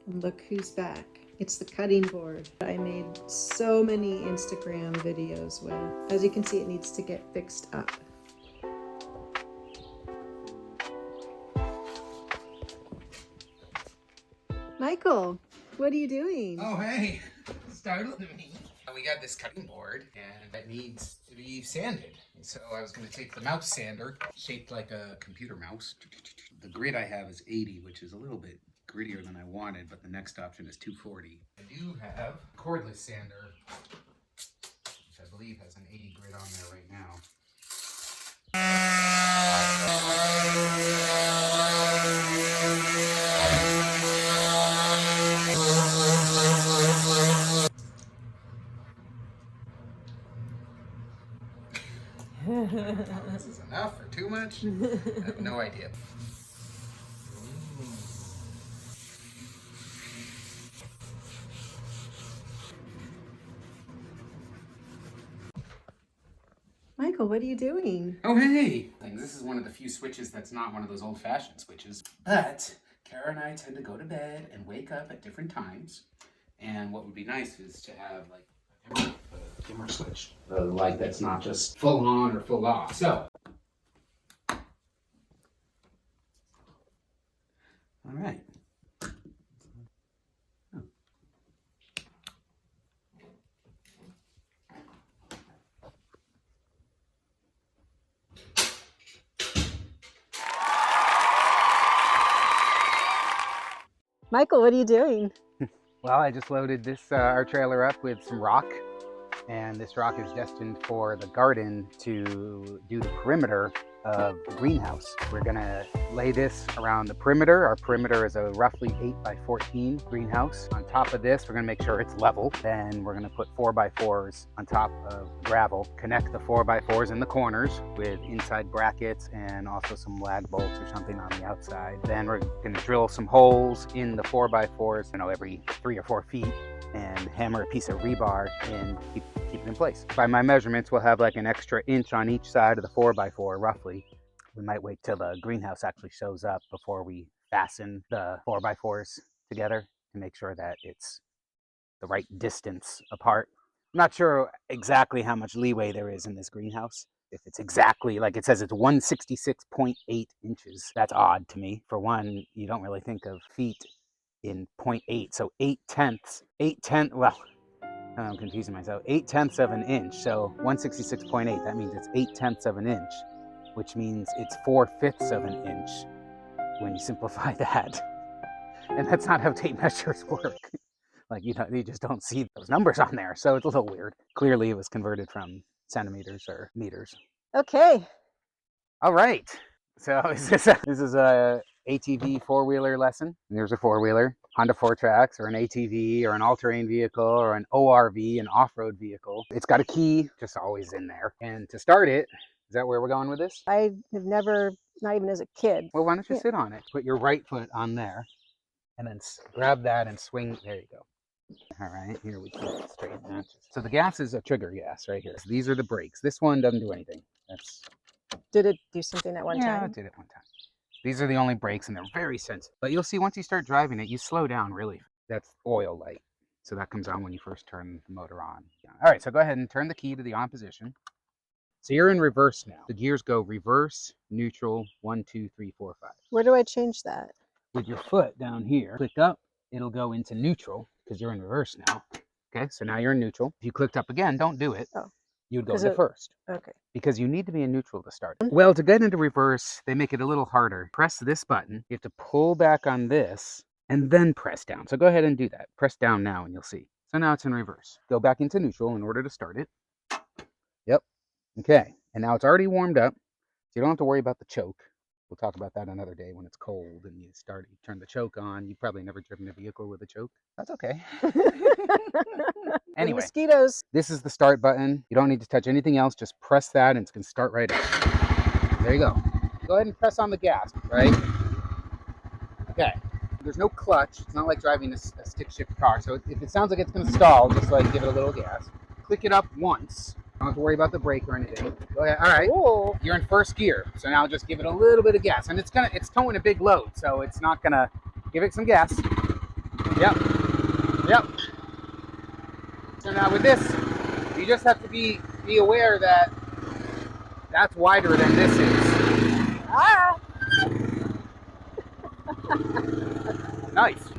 And look who's back. It's the cutting board I made so many Instagram videos with. As you can see, it needs to get fixed up. Michael, what are you doing? Oh, hey, startled me. We got this cutting board and it needs to be sanded. So I was going to take the mouse sander, shaped like a computer mouse. The grit I have is 80, which is a little bit grittier than I wanted, but the next option is 240. I do have a cordless sander, which I believe has an 80 grit on there right now. This is enough or too much? I have no idea. Michael, what are you doing? Oh, hey! This is one of the few switches that's not one of those old-fashioned switches. But Cara and I tend to go to bed and wake up at different times. And what would be nice is to have like a dimmer switch. A light that's not just full on or full off. So. All right. Oh. Michael, what are you doing? Well, I just loaded this our trailer up with some rock, and this rock is destined for the garden to do the perimeter of the greenhouse. We're gonna lay this around the perimeter. Our perimeter is a roughly 8x14 greenhouse. On top of this, we're gonna make sure it's level. Then we're gonna put 4x4s on top of gravel, connect the 4x4s in the corners with inside brackets and also some lag bolts or something on the outside. Then we're gonna drill some holes in the 4x4s, every 3 or 4 feet, and hammer a piece of rebar and keep it in place. By my measurements, we'll have like an extra inch on each side of the 4x4 roughly. We might wait till the greenhouse actually shows up before we fasten the 4x4s together to make sure that it's the right distance apart. I'm not sure exactly how much leeway there is in this greenhouse. If it's exactly like it says, it's 166.8 inches. That's odd to me. For one, you don't really think of feet in 0.8, so 8/10, well, I'm confusing myself, 8/10 of an inch, so 166.8, that means it's 8/10 of an inch, which means it's 4/5 of an inch when you simplify that. And that's not how tape measures work. Like, you just don't see those numbers on there, so it's a little weird. Clearly it was converted from centimeters or meters. Okay. All right. So this is a ATV four-wheeler lesson. There's a four-wheeler, Honda 4Trax, or an ATV, or an all-terrain vehicle, or an ORV, an off-road vehicle. It's got a key, just always in there. And to start it, is that where we're going with this? I have never, not even as a kid. Well, why don't you sit on it? Put your right foot on there, and then grab that and swing. There you go. All right, here we go. Straight matches. So the gas is a trigger gas right here. So these are the brakes. This one doesn't do anything. Did it do something at one time? Yeah, it did it one time. These are the only brakes, and they're very sensitive. But you'll see once you start driving it, you slow down really. That's oil light. So that comes on when you first turn the motor on. All right, so go ahead and turn the key to the on position. So you're in reverse now. The gears go reverse, neutral, 1, 2, 3, 4, 5. Where do I change that? With your foot down here, click up, it'll go into neutral because you're in reverse now. Okay, so now you're in neutral. If you clicked up again, don't do it. Oh. You would go to first. Okay. Because you need to be in neutral to start. Well, to get into reverse, they make it a little harder. Press this button. You have to pull back on this and then press down. So go ahead and do that. Press down now and you'll see. So now it's in reverse. Go back into neutral in order to start it. Yep. Okay. And now it's already warmed up. So you don't have to worry about the choke. We'll talk about that another day when it's cold and you turn the choke on. You've probably never driven a vehicle with a choke. That's okay. Anyway, mosquitoes. This is the start button. You don't need to touch anything else. Just press that and it's going to start right up. There you go. Go ahead and press on the gas, right? Okay. There's no clutch. It's not like driving a stick shift car. So if it sounds like it's going to stall, just like give it a little gas. Click it up once. Don't have to worry about the brake or anything. Go ahead. All right. Ooh. You're in first gear. So now just give it a little bit of gas. And it's towing a big load. So it's not going to give it some gas. Yep. Yep. So now with this, you just have to be aware that that's wider than this is. Ah! Nice.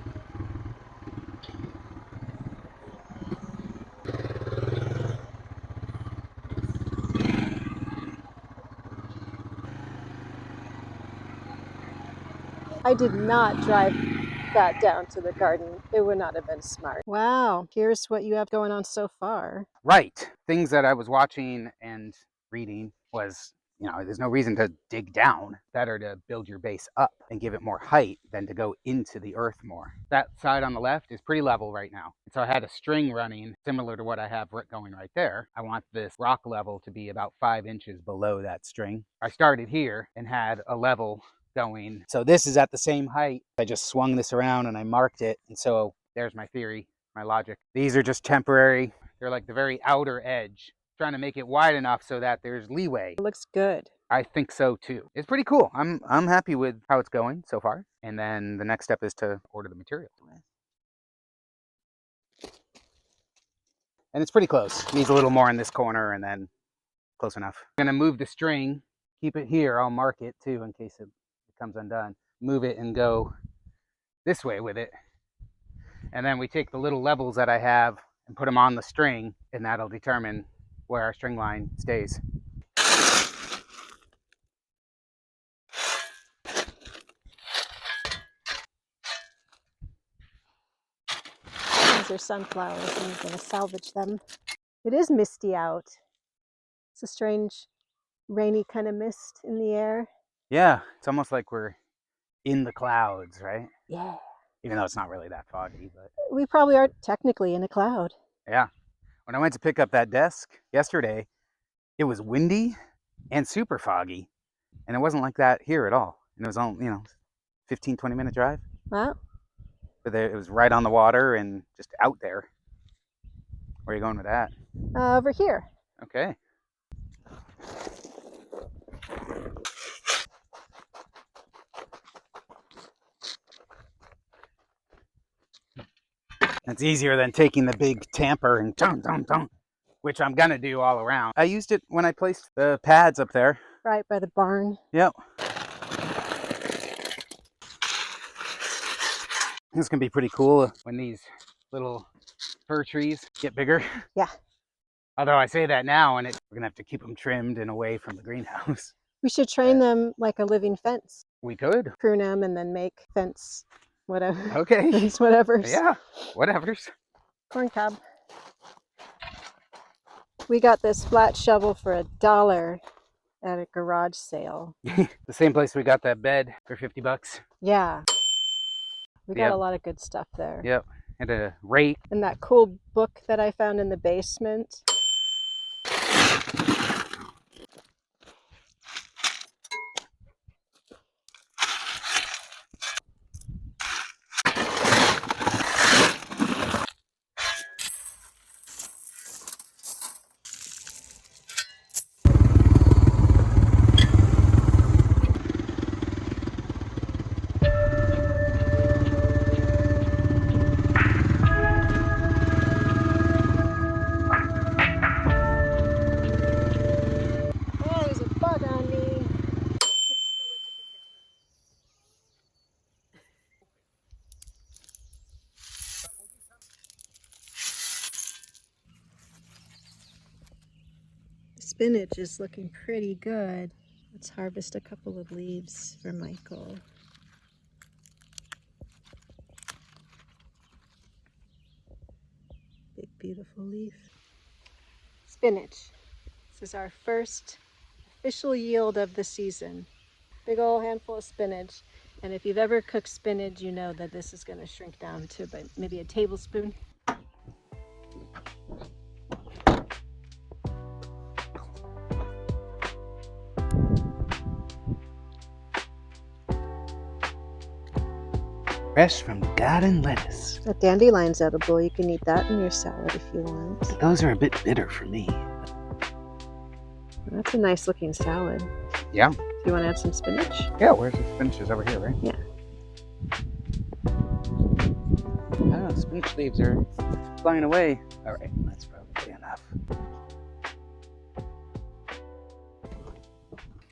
I did not drive that down to the garden. It would not have been smart. Wow, here's what you have going on so far. Right. Things that I was watching and reading was, there's no reason to dig down. Better to build your base up and give it more height than to go into the earth more. That side on the left is pretty level right now. And so I had a string running similar to what I have going right there. I want this rock level to be about 5 inches below that string. I started here and had a level going. So this is at the same height. I just swung this around and I marked it. And so there's my theory, my logic. These are just temporary. They're like the very outer edge, trying to make it wide enough so that there's leeway. It looks good. I think so too. It's pretty cool. I'm happy with how it's going so far. And then the next step is to order the material. And it's pretty close. Needs a little more in this corner and then close enough. I'm gonna move the string, keep it here. I'll mark it too in case it comes undone. Move it and go this way with it. And then we take the little levels that I have and put them on the string, and that'll determine where our string line stays. These are sunflowers and I'm going to salvage them. It is misty out. It's a strange rainy kind of mist in the air. Yeah, it's almost like we're in the clouds, right? Yeah. Even though it's not really that foggy, but We probably are technically in a cloud. yeah. When I went to pick up that desk yesterday, it was windy and super foggy, and it wasn't like that here at all. And it was only, 15-20 minute drive. Wow. But it was right on the water and just out there. Where are you going with that? Over here. Okay. It's easier than taking the big tamper and dun, which I'm gonna do all around. I used it when I placed the pads up there. Right by the barn. Yep. It's gonna be pretty cool when these little fir trees get bigger. Yeah. Although I say that now, and we're gonna have to keep them trimmed and away from the greenhouse. We should train them like a living fence. We could. Prune them and then make fence whatever. Okay. Fence whatevers. Yeah, whatevers. Corn cob. We got this flat shovel for $1 at a garage sale. The same place we got that bed for $50. Yeah. We got Yep. a lot of good stuff there. Yep. And a rake. And that cool book that I found in the basement. Spinach is looking pretty good. Let's harvest a couple of leaves for Michael. Big, beautiful leaf. Spinach. This is our first official yield of the season. Big old handful of spinach. And if you've ever cooked spinach, you know that this is going to shrink down to about maybe a tablespoon. Fresh from the garden lettuce. That dandelion's edible. You can eat that in your salad if you want. Those are a bit bitter for me. That's a nice looking salad. Yeah. Do you want to add some spinach? Yeah, where's the spinach? Is over here, right? Yeah. spinach leaves are flying away. All right, that's probably enough.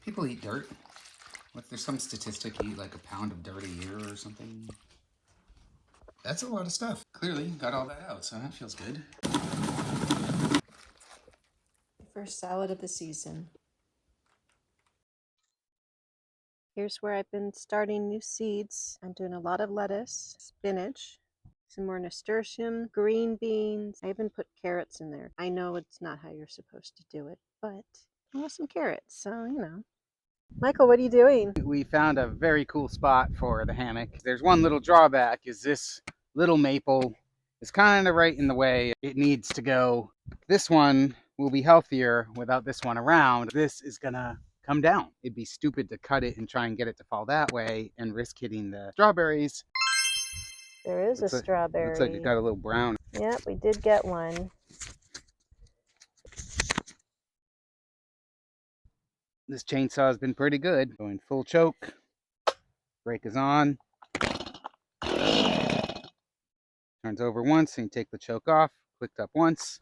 People eat dirt. There's some statistic you eat like a pound of dirt a year or something. That's a lot of stuff. Clearly got all that out, so that feels good. First salad of the season. Here's where I've been starting new seeds. I'm doing a lot of lettuce, spinach, some more nasturtium, green beans. I even put carrots in there. I know it's not how you're supposed to do it, but I want some carrots, so you know. Michael, what are you doing? We found a very cool spot for the hammock. There's one little drawback, is this little maple is kind of right in the way. It needs to go. This one will be healthier without this one around. This is gonna come down. It'd be stupid to cut it and try and get it to fall that way and risk hitting the strawberries. There is a strawberry. Looks like it got a little brown. Yep, we did get one. This chainsaw has been pretty good. Going full choke. Brake is on. Turns over once and you take the choke off. Clicked up once.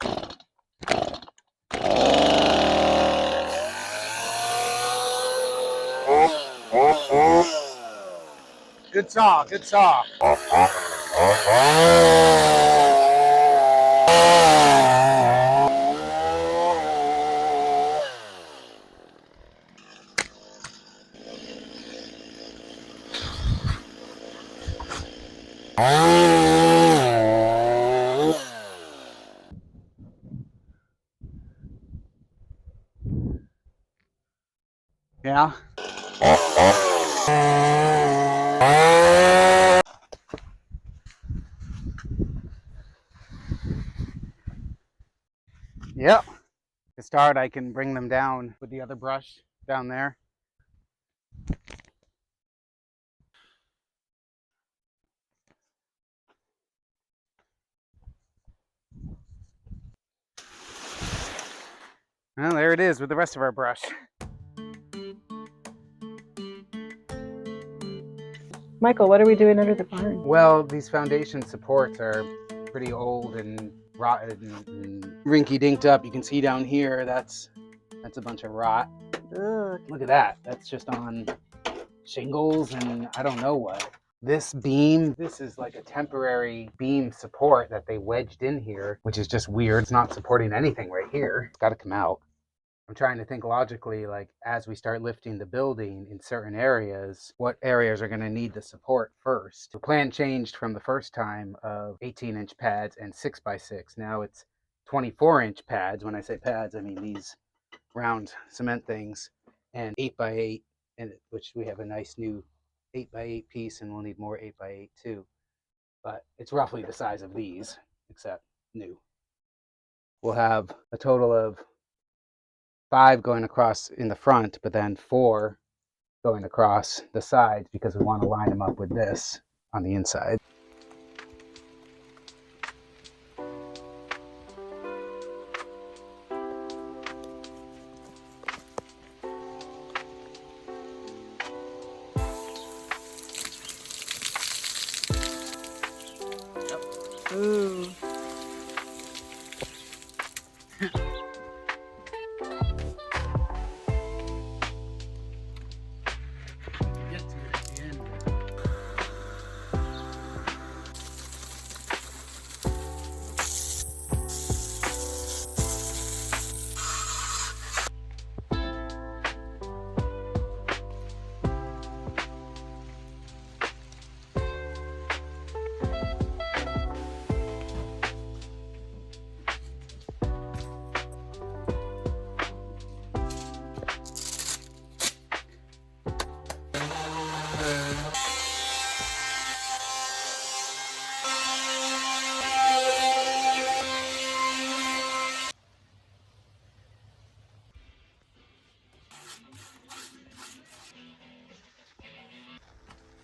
Good saw, good saw. Yeah. Yep. To start, I can bring them down with the other brush down there. Well, there it is with the rest of our brush. Michael, what are we doing under the barn? Well, these foundation supports are pretty old and rotten and rinky-dinked up. You can see down here, that's a bunch of rot. Ugh. Look at that. That's just on shingles and I don't know what. This beam, this is like a temporary beam support that they wedged in here, which is just weird. It's not supporting anything right here. It's got to come out. I'm trying to think logically, like as we start lifting the building in certain areas, what areas are going to need the support first. The plan changed from the first time of 18-inch pads and 6x6. Now it's 24-inch pads. When I say pads, I mean these round cement things, and 8x8, and which we have a nice new 8x8 piece, and we'll need more 8x8 too. But it's roughly the size of these, except new. We'll have a total of 5 going across in the front, but then 4 going across the sides because we want to line them up with this on the inside. Ooh.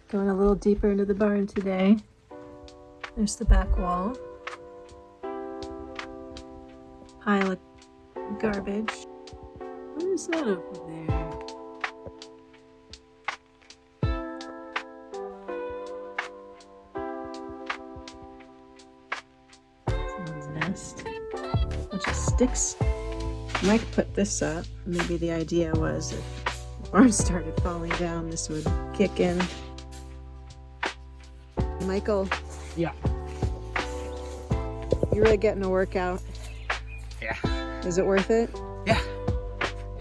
Going a little deeper into the barn today. There's the back wall. Pile of garbage. What is that over there? sticks. I might put this up. Maybe the idea was if the barn started falling down, this would kick in. Michael. Yeah. You're really getting a workout. Yeah. Is it worth it? Yeah.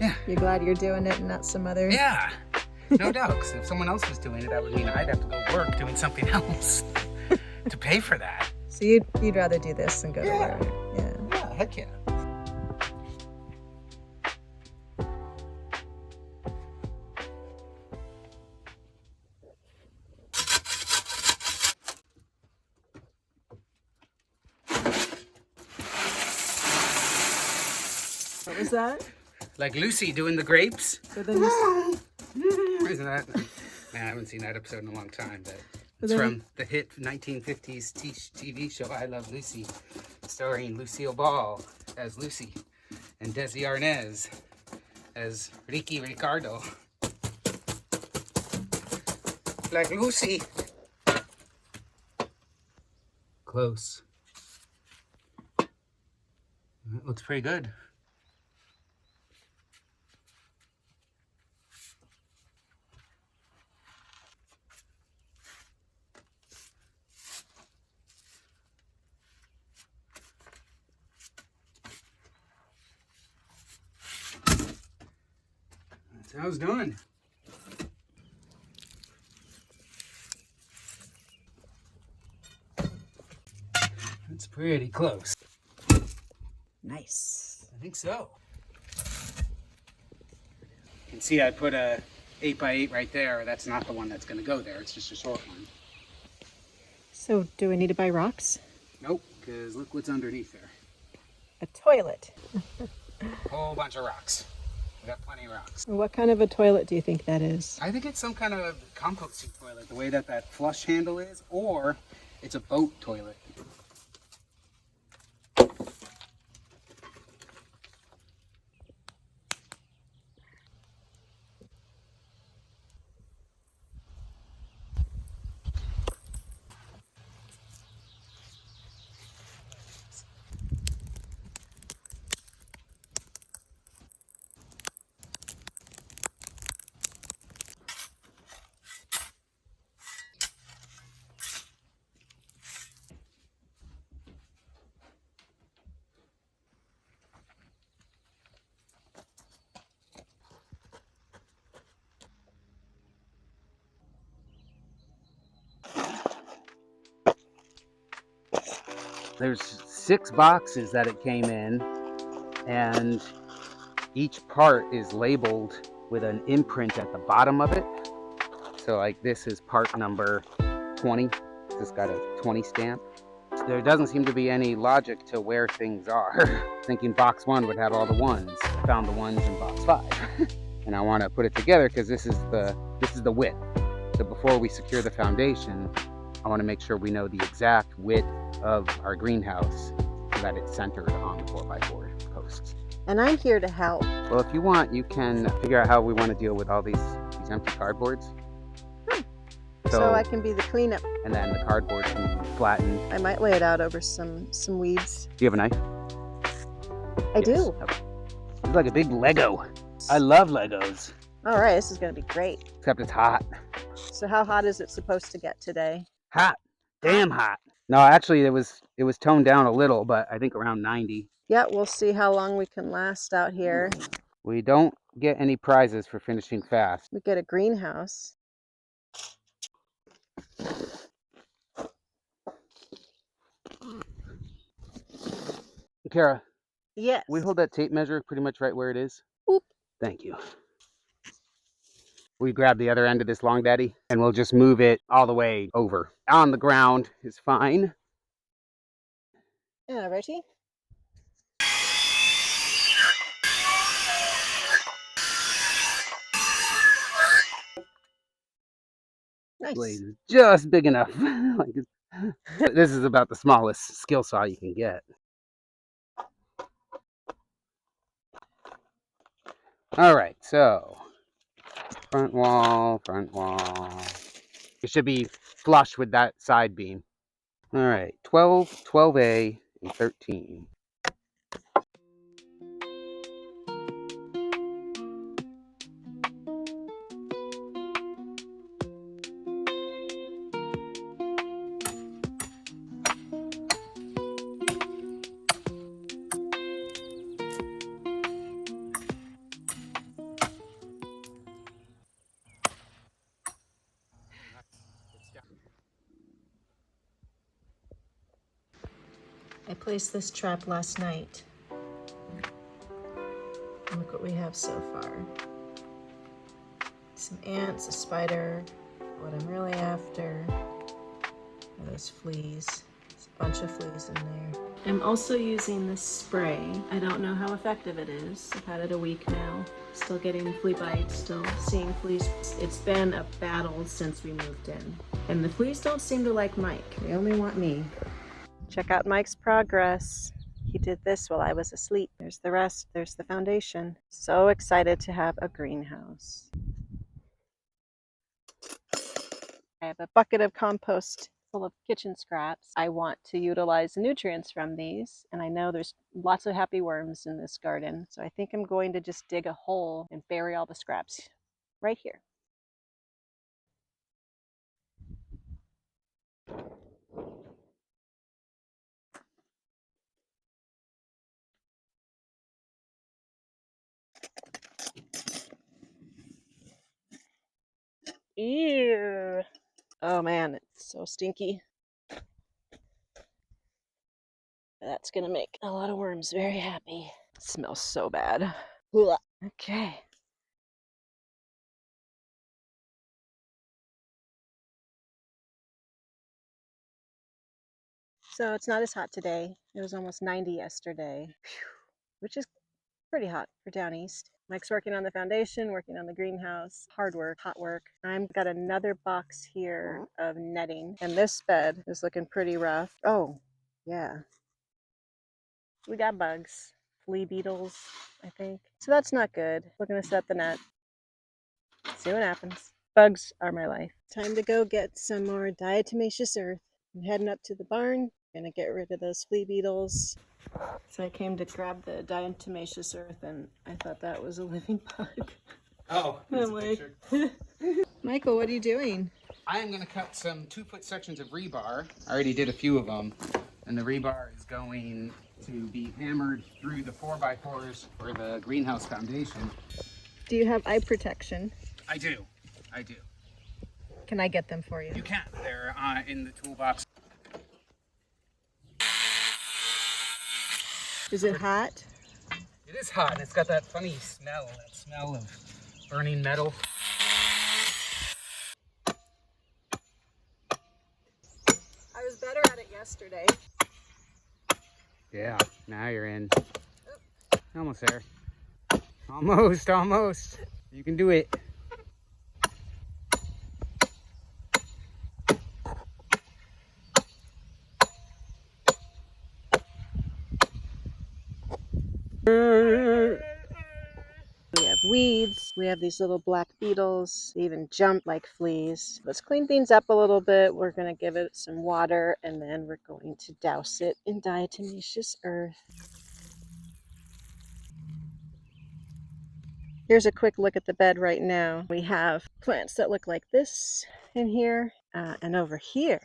Yeah. You're glad you're doing it and not some other? Yeah. No doubt. 'Cause if someone else was doing it, that would mean I'd have to go work doing something else to pay for that. So you'd rather do this than go to work? Yeah. Yeah, heck yeah. What was that? Like Lucy doing the grapes. So then you... Isn't that? I haven't seen that episode in a long time, but it's then from the hit 1950s TV show I Love Lucy, starring Lucille Ball as Lucy and Desi Arnaz as Ricky Ricardo. Like Lucy. Close. That looks pretty good. That's how it's done. That's pretty close. Nice. I think so. You can see I put a 8x8 right there. That's not the one that's going to go there. It's just a short one. So do I need to buy rocks? Nope, because look what's underneath there. A toilet. Whole bunch of rocks. We got plenty of rocks. What kind of a toilet do you think that is? I think it's some kind of composting toilet, the way that that flush handle is, or it's a boat toilet. There's 6 boxes that it came in, and each part is labeled with an imprint at the bottom of it. So like this is part number 20. It's got a 20 stamp. There doesn't seem to be any logic to where things are. Thinking box 1 would have all the ones. I found the ones in box 5. And I want to put it together because this is the width. So before we secure the foundation, I want to make sure we know the exact width of our greenhouse so that it's centered on the 4x4 posts. And I'm here to help. Well, if you want, you can figure out how we want to deal with all these empty cardboards. So I can be the cleanup. And then the cardboard can be flattened. I might lay it out over some weeds. Do you have a knife? I do. Okay. It's like a big Lego. I love Legos. All right, this is going to be great. Except it's hot. So how hot is it supposed to get today? Hot. Damn hot. No, actually it was toned down a little, but I think around 90. Yeah, we'll see how long we can last out here. We don't get any prizes for finishing fast. We get a greenhouse. Cara, Yes. we hold that tape measure pretty much right where it is? Oop. Thank you. We grab the other end of this long daddy and we'll just move it all the way over. On the ground is fine. Yeah, ready? Nice. Blade is just big enough. This is about the smallest skill saw you can get. All right, so front wall. It should be flush with that side beam. All right, 12, 12A, and 13. I placed this trap last night. Look what we have so far. Some ants, a spider. What I'm really after are those fleas. There's a bunch of fleas in there. I'm also using this spray. I don't know how effective it is. I've had it a week now. Still getting flea bites, still seeing fleas. It's been a battle since we moved in. And the fleas don't seem to like Mike. They only want me. Check out Mike's progress. He did this while I was asleep. There's the rest, there's the foundation. So excited to have a greenhouse. I have a bucket of compost full of kitchen scraps. I want to utilize the nutrients from these, and I know there's lots of happy worms in this garden, so I think I'm going to just dig a hole and bury all the scraps right here. Ew. Oh man, it's so stinky. That's gonna make a lot of worms very happy. It smells so bad. Ugh. Okay. So it's not as hot today. It was almost 90 yesterday, which is pretty hot for down east. Mike's working on the foundation, working on the greenhouse. Hard work, hot work. I've got another box here of netting, and this bed is looking pretty rough. Oh, yeah. We got bugs, flea beetles, I think. So that's not good. We're gonna set the net. See what happens. Bugs are my life. Time to go get some more diatomaceous earth. I'm heading up to the barn. Gonna get rid of those flea beetles. So I came to grab the diatomaceous earth, and I thought that was a living bug. Oh, I'm like, Michael, what are you doing? I am going to cut some 2-foot sections of rebar. I already did a few of them, and the rebar is going to be hammered through the 4x4s for the greenhouse foundation. Do you have eye protection? I do. I do. Can I get them for you? You can. They're in the toolbox. Is it hot? It is hot, and it's got that funny smell, that smell of burning metal. I was better at it yesterday. Yeah, now you're in. Almost there. Almost, almost. You can do it. We have weeds, we have these little black beetles, they even jump like fleas. Let's clean things up a little bit. We're going to give it some water, and then we're going to douse it in diatomaceous earth. Here's a quick look at the bed right now. We have plants that look like this in here, and over here,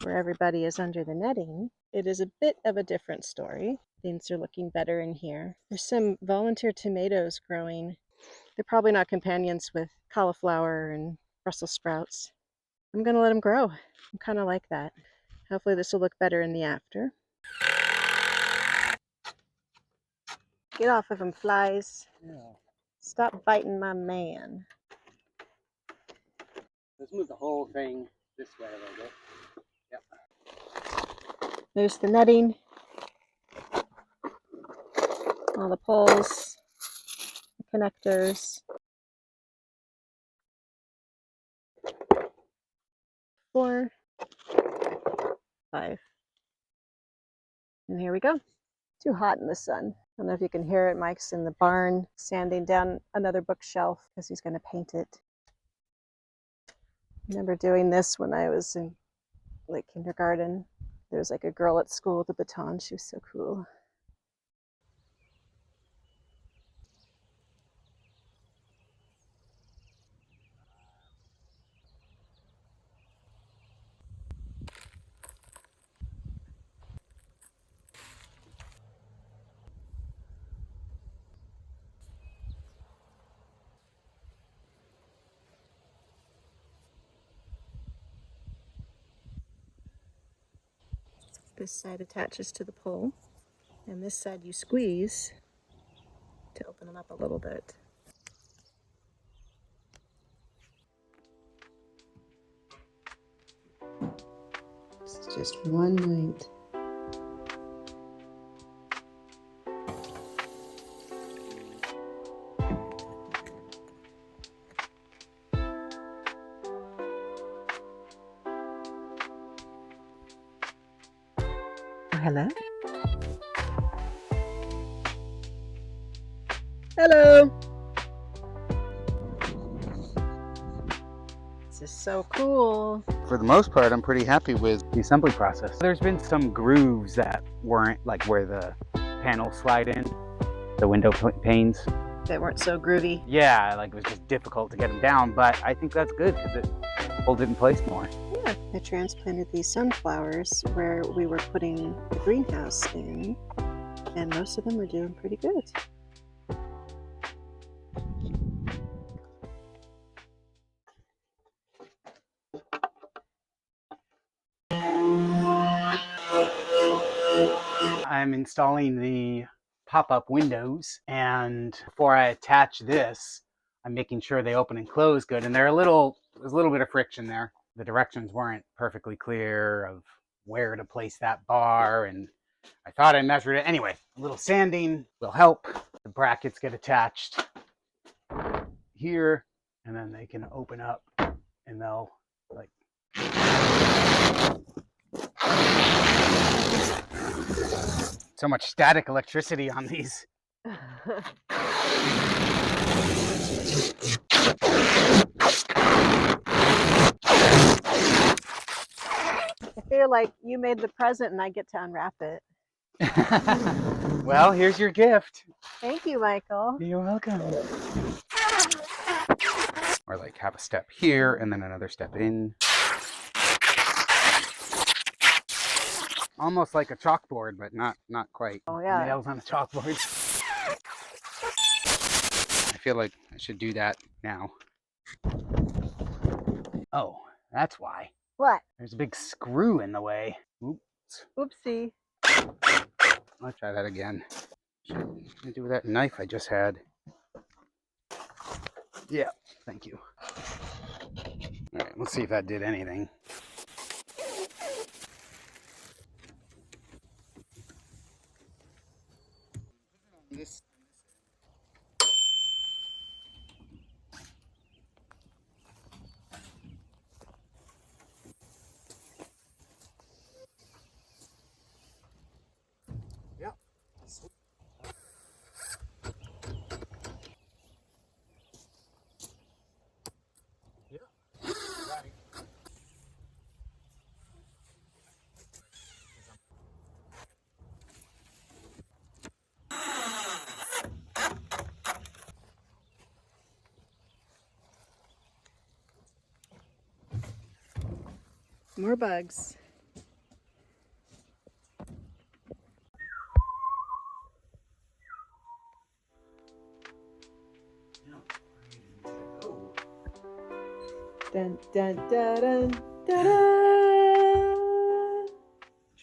where everybody is under the netting, it is a bit of a different story. Things are looking better in here. There's some volunteer tomatoes growing. They're probably not companions with cauliflower and Brussels sprouts. I'm going to let them grow. I'm kind of like that. Hopefully this will look better in the after. Get off of them, flies. Yeah. Stop biting my man. Let's move the whole thing this way a little bit. Yep. There's the netting. All the poles, the connectors. 4, 5. And here we go. Too hot in the sun. I don't know if you can hear it. Mike's in the barn sanding down another bookshelf because he's going to paint it. I remember doing this when I was in like kindergarten. There was like a girl at school with a baton. She was so cool. This side attaches to the pole, and this side you squeeze to open them up a little bit. It's just one night. Oh, hello. Hello. This is so cool. For the most part, I'm pretty happy with the assembly process. There's been some grooves that weren't like where the panels slide in, the window panes. They weren't so groovy. Yeah, like it was just difficult to get them down, but I think that's good because it holds it in place more. Yeah, I transplanted these sunflowers where we were putting the greenhouse in, and most of them are doing pretty good. I'm installing the pop-up windows, and before I attach this, I'm making sure they open and close good, and there's a little bit of friction there. The directions weren't perfectly clear of where to place that bar, and I thought I measured it. Anyway, a little sanding will help. The brackets get attached here, and then they can open up, and they'll like so much static electricity on these. I feel like you made the present and I get to unwrap it. Well, here's your gift. Thank you, Michael. You're welcome. Or like have a step here and then another step in. Almost like a chalkboard, but not quite. Oh yeah. Nails on a chalkboard. I feel like I should do that now. Oh, that's why. What? There's a big screw in the way. Oops. Oopsie. I'll try that again. What should I do with that knife I just had? Yeah, thank you. All right, let's see if that did anything. This. Yeah. Yeah. Right. More bugs. Dun dun dun dun dun dun.